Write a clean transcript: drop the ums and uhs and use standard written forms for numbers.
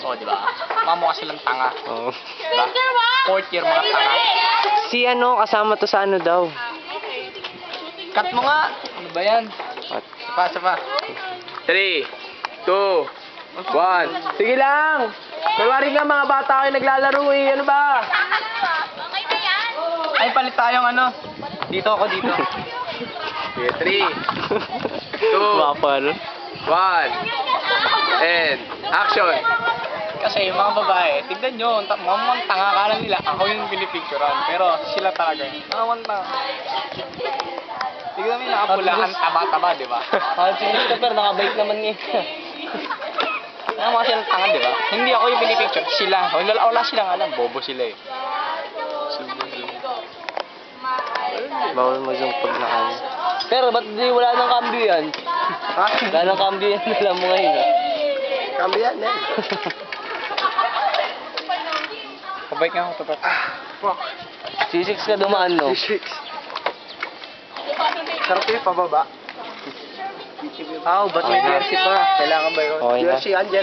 ko, di ba? Mamukha silang tanga. Oo. Diba? Fourth year mga tanga. Si ano, kasama to sa ano daw? Cut mo nga! Ano ba yan? What? Pasa pa. 3, 2, 1. Sige lang! Kunwari nga mga bata kayo naglalaro eh. Ano ba? Ay, palit tayong ano. Dito ako, dito. Sige, 3, 2, Mapal. 1. And action! Kasi yung mga babae, tignan nyo, mamang tanga ka lang nila. Ako yung pinipicturean. Pero sila talaga. Mamang tanga. Tignan mo yung nakapulaan, taba-taba, di ba? Si Christopher, nakabait naman niya. Ano mga silang tanga, di ba? Hindi ako yung pinipicture. Sila. Wala silang alam. Bobo sila eh. Bawal mag-zoom pag nakaano. Pero ba't di wala nang cambio yan? Ha? Wala nang cambio yan, alam mo ngayon. Kami yan eh. Pabike nga ako, tapat. Fuck. C6 ka dumaan, no? C6. Sarap yung pababa. Ba't may jersey pa? Kailangan ba yun? Okay na. Jersey, andyan.